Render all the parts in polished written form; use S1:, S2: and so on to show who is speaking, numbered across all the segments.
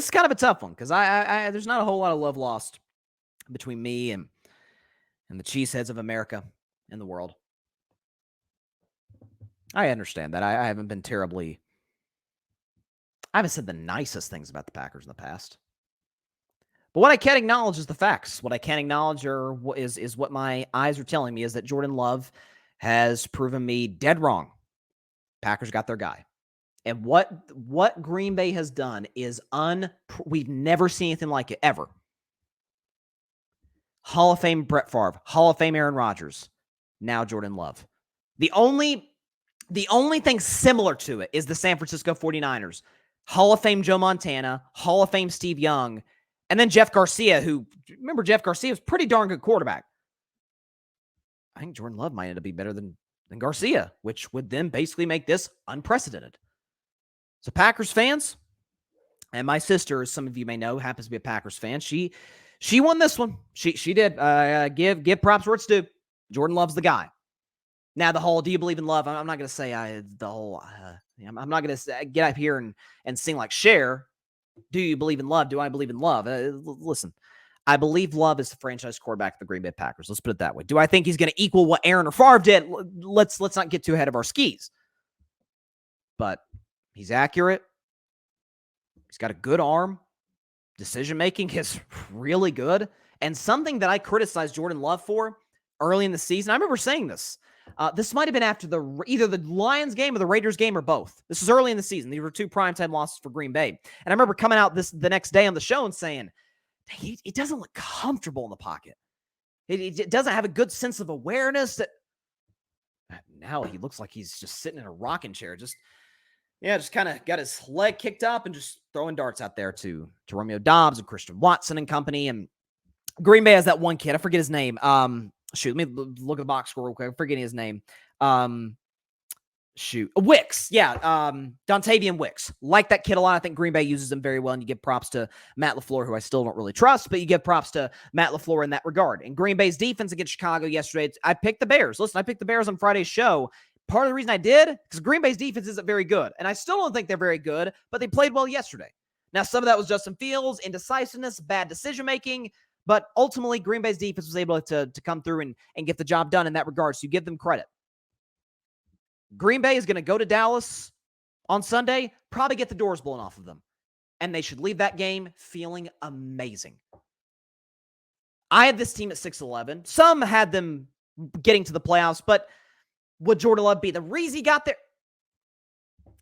S1: This is kind of a tough one because I there's not a whole lot of love lost between me and the cheeseheads of America and the world. I understand that. I haven't been terribly. I haven't said the nicest things about the Packers in the past. But what I can't acknowledge is the facts. What I can't acknowledge is what my eyes are telling me is that Jordan Love has proven me dead wrong. Packers got their guy. And what Green Bay has done is we've never seen anything like it ever. Hall of Fame Brett Favre, Hall of Fame Aaron Rodgers, now Jordan Love. The only thing similar to it is the San Francisco 49ers. Hall of Fame Joe Montana, Hall of Fame Steve Young, and then Jeff Garcia, who, remember Jeff Garcia was a pretty darn good quarterback. I think Jordan Love might end up being better than Garcia, which would then basically make this unprecedented. So Packers fans, and my sister, as some of you may know, happens to be a Packers fan. She won this one. She did. Give props where it's due. Jordan Love's the guy. Now, the whole, do you believe in love? I'm not going to say I'm not going to get up here and sing like Cher. Do you believe in love? Do I believe in love? Listen, I believe Love is the franchise quarterback of the Green Bay Packers. Let's put it that way. Do I think he's going to equal what Aaron or Favre did? Let's not get too ahead of our skis. But he's accurate. He's got a good arm. Decision-making is really good. And something that I criticized Jordan Love for early in the season, I remember saying this. This might have been after either the Lions game or the Raiders game or both. This was early in the season. These were two primetime losses for Green Bay. And I remember coming out the next day on the show and saying, he doesn't look comfortable in the pocket. It doesn't have a good sense of awareness. Now he looks like he's just sitting in a rocking chair. Just kind of got his leg kicked up and just throwing darts out there to Romeo Doubs and Christian Watson and company. And Green Bay has that one kid. I forget his name. Let me look at the box score real quick. I'm forgetting his name. Wicks. Yeah. Dontavian Wicks. Like that kid a lot. I think Green Bay uses him very well. And you give props to Matt LaFleur, who I still don't really trust, but you give props to Matt LaFleur in that regard. And Green Bay's defense against Chicago yesterday, I picked the Bears. Listen, I picked the Bears on Friday's show. Part of the reason I did, because Green Bay's defense isn't very good. And I still don't think they're very good, but they played well yesterday. Now, some of that was Justin Fields, indecisiveness, bad decision-making, but ultimately Green Bay's defense was able to come through and get the job done in that regard, so you give them credit. Green Bay is going to go to Dallas on Sunday, probably get the doors blown off of them, and they should leave that game feeling amazing. I had this team at 6-11. Some had them getting to the playoffs, but would Jordan Love be the reason he got there?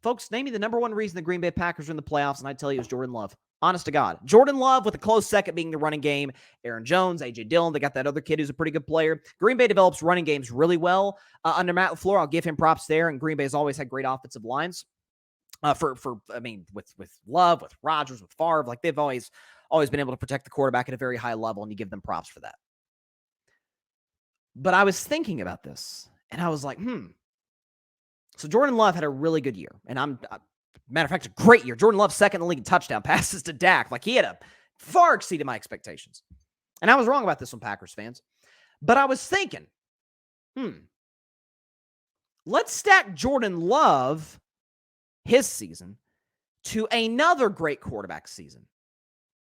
S1: Folks, name me the number one reason the Green Bay Packers are in the playoffs, and I'd tell you it was Jordan Love. Honest to God. Jordan Love with a close second being the running game. Aaron Jones, A.J. Dillon, they got that other kid who's a pretty good player. Green Bay develops running games really well. Under Matt LaFleur, I'll give him props there, and Green Bay has always had great offensive lines. With Love, with Rodgers, with Favre, like they've always been able to protect the quarterback at a very high level, and you give them props for that. But I was thinking about this, and I was like, So Jordan Love had a really good year, and matter of fact, a great year. Jordan Love second in the league in touchdown passes to Dak. Like he had far exceeded my expectations. And I was wrong about this one, Packers fans. But I was thinking, let's stack Jordan Love, his season, to another great quarterback season.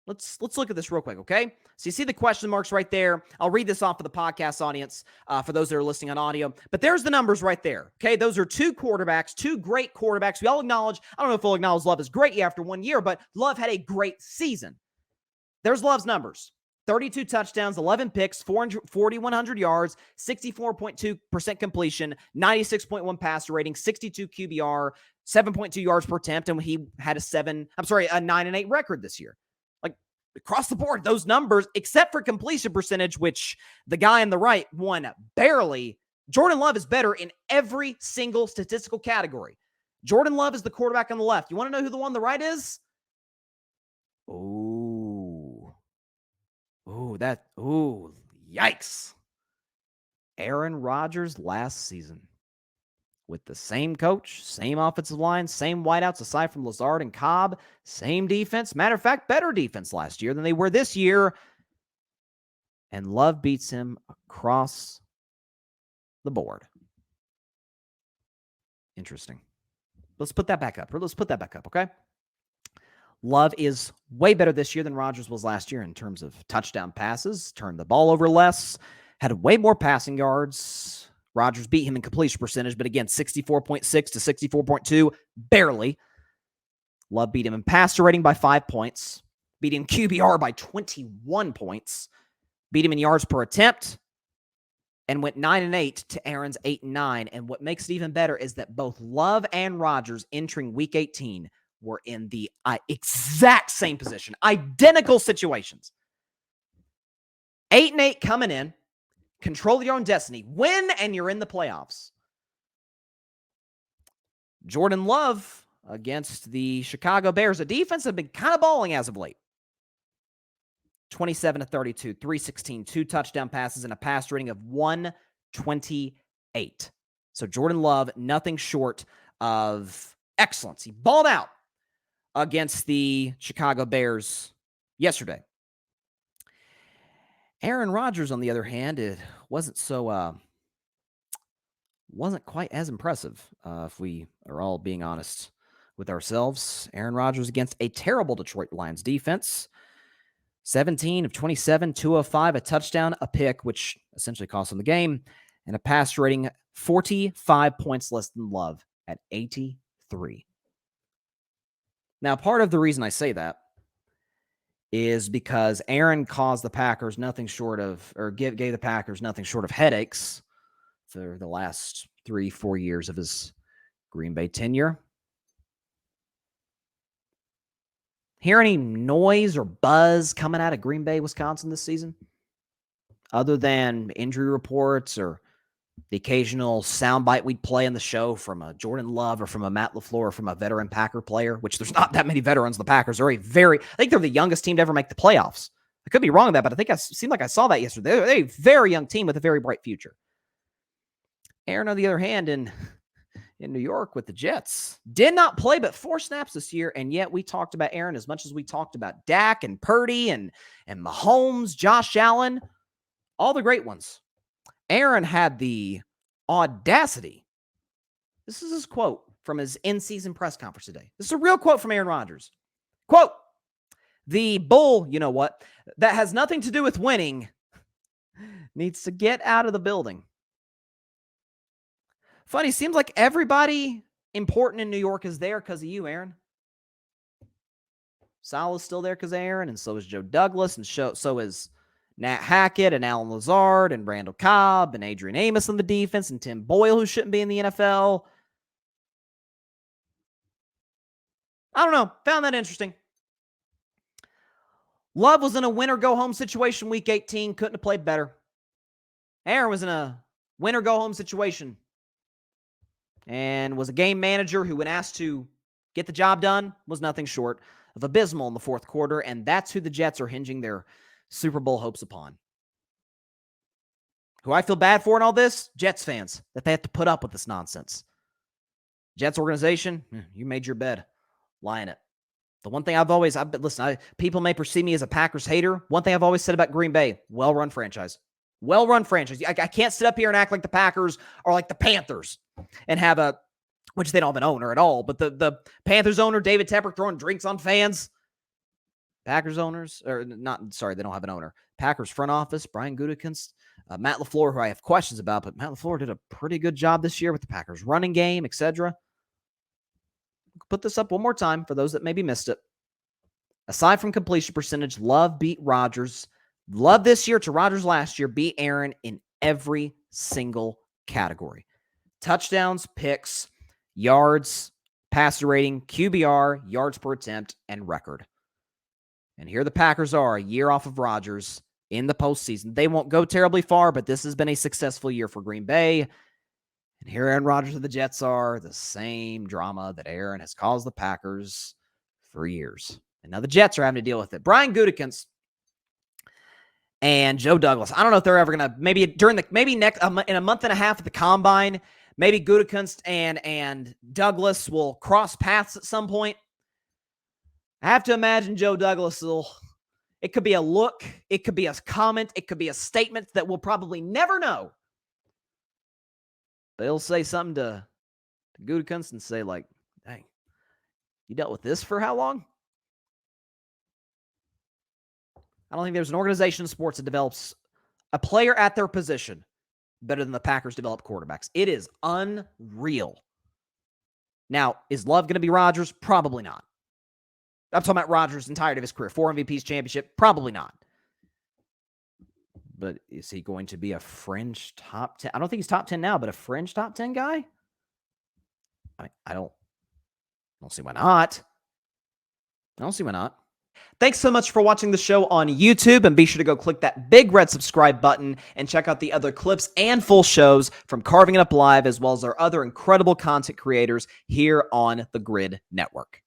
S1: Let's look at this real quick, okay? So you see the question marks right there. I'll read this off for the podcast audience for those that are listening on audio. But there's the numbers right there, okay? Those are two great quarterbacks. We all acknowledge, I don't know if we'll acknowledge Love is great after 1 year, but Love had a great season. There's Love's numbers. 32 touchdowns, 11 picks, 4,100 yards, 64.2% completion, 96.1 passer rating, 62 QBR, 7.2 yards per attempt, and he had a 9-8 record this year. Across the board, those numbers, except for completion percentage, which the guy on the right won barely, Jordan Love is better in every single statistical category. Jordan Love is the quarterback on the left. You want to know who the one on the right is? Yikes. Aaron Rodgers last season. With the same coach, same offensive line, same wideouts aside from Lazard and Cobb, same defense. Matter of fact, better defense last year than they were this year. And Love beats him across the board. Interesting. Let's put that back up, okay? Love is way better this year than Rodgers was last year in terms of touchdown passes, turned the ball over less, had way more passing yards. Rodgers beat him in completion percentage, but again, 64.6 to 64.2, barely. Love beat him in passer rating by 5 points, beat him QBR by 21 points, beat him in yards per attempt, and went 9-8 to Aaron's 8-9. And what makes it even better is that both Love and Rodgers entering Week 18 were in the exact same position, identical situations. 8-8 coming in, control your own destiny, win, and you're in the playoffs. Jordan Love against the Chicago Bears, a defense that have been kind of balling as of late. 27 to 32, 316, 2 touchdown passes, and a pass rating of 128. So Jordan Love, nothing short of excellence. He balled out against the Chicago Bears yesterday. Aaron Rodgers, on the other hand, it wasn't quite as impressive, if we are all being honest with ourselves. Aaron Rodgers against a terrible Detroit Lions defense. 17 of 27, 205, a touchdown, a pick, which essentially cost him the game, and a pass rating 45 points less than Love at 83. Now, part of the reason I say that is because Aaron caused the Packers nothing short of, or gave the Packers nothing short of headaches for the last 3-4 years of his Green Bay tenure. Hear any noise or buzz coming out of Green Bay, Wisconsin this season? Other than injury reports or the occasional soundbite we'd play in the show from a Jordan Love or from a Matt LaFleur or from a veteran Packer player, which there's not that many veterans. The Packers are I think they're the youngest team to ever make the playoffs. I could be wrong on that, but I think it seemed like I saw that yesterday. They're a very young team with a very bright future. Aaron, on the other hand, in New York with the Jets, did not play but 4 snaps this year, and yet we talked about Aaron as much as we talked about Dak and Purdy and Mahomes, Josh Allen, all the great ones. Aaron had the audacity. This is his quote from his in-season press conference today. This is a real quote from Aaron Rodgers. Quote, "The bull, you know what, that has nothing to do with winning needs to get out of the building." Funny, seems like everybody important in New York is there because of you, Aaron. Salah's still there because of Aaron, and so is Joe Douglas, and so is Nat Hackett and Alan Lazard and Randall Cobb and Adrian Amos on the defense and Tim Boyle, who shouldn't be in the NFL. I don't know. Found that interesting. Love was in a win-or-go-home situation Week 18. Couldn't have played better. Aaron was in a win-or-go-home situation and was a game manager who, when asked to get the job done, was nothing short of abysmal in the fourth quarter, and that's who the Jets are hinging their Super Bowl hopes upon. Who I feel bad for in all this? Jets fans, that they have to put up with this nonsense. Jets organization, you made your bed. Lie in it. The one thing people may perceive me as a Packers hater. One thing I've always said about Green Bay, well-run franchise. Well-run franchise. I can't sit up here and act like the Packers are like the Panthers and have which they don't have an owner at all, but the Panthers owner, David Tepper, throwing drinks on fans. Packers owners, they don't have an owner. Packers front office, Brian Gutekunst, Matt LaFleur, who I have questions about, but Matt LaFleur did a pretty good job this year with the Packers running game, etc. Put this up one more time for those that maybe missed it. Aside from completion percentage, Love beat Rodgers. Love this year to Rodgers last year beat Aaron in every single category. Touchdowns, picks, yards, passer rating, QBR, yards per attempt, and record. And here the Packers are, a year off of Rodgers in the postseason. They won't go terribly far, but this has been a successful year for Green Bay. And here Aaron Rodgers and the Jets are, the same drama that Aaron has caused the Packers for years. And now the Jets are having to deal with it. Brian Gutekunst and Joe Douglas. I don't know if they're ever going to, in a month and a half at the Combine, maybe Gutekunst and Douglas will cross paths at some point. I have to imagine Joe Douglas it could be a look, it could be a comment, it could be a statement that we'll probably never know. But he'll say something to Gutekunst and say, like, "Hey, you dealt with this for how long?" I don't think there's an organization in sports that develops a player at their position better than the Packers develop quarterbacks. It is unreal. Now, is Love going to be Rodgers? Probably not. I'm talking about Rodgers' entirety of his career. 4 MVPs, championship? Probably not. But is he going to be a fringe top 10? I don't think he's top 10 now, but a fringe top 10 guy? I don't see why not. I don't see why not. Thanks so much for watching the show on YouTube, and be sure to go click that big red subscribe button and check out the other clips and full shows from Carving It Up Live, as well as our other incredible content creators here on the Grid Network.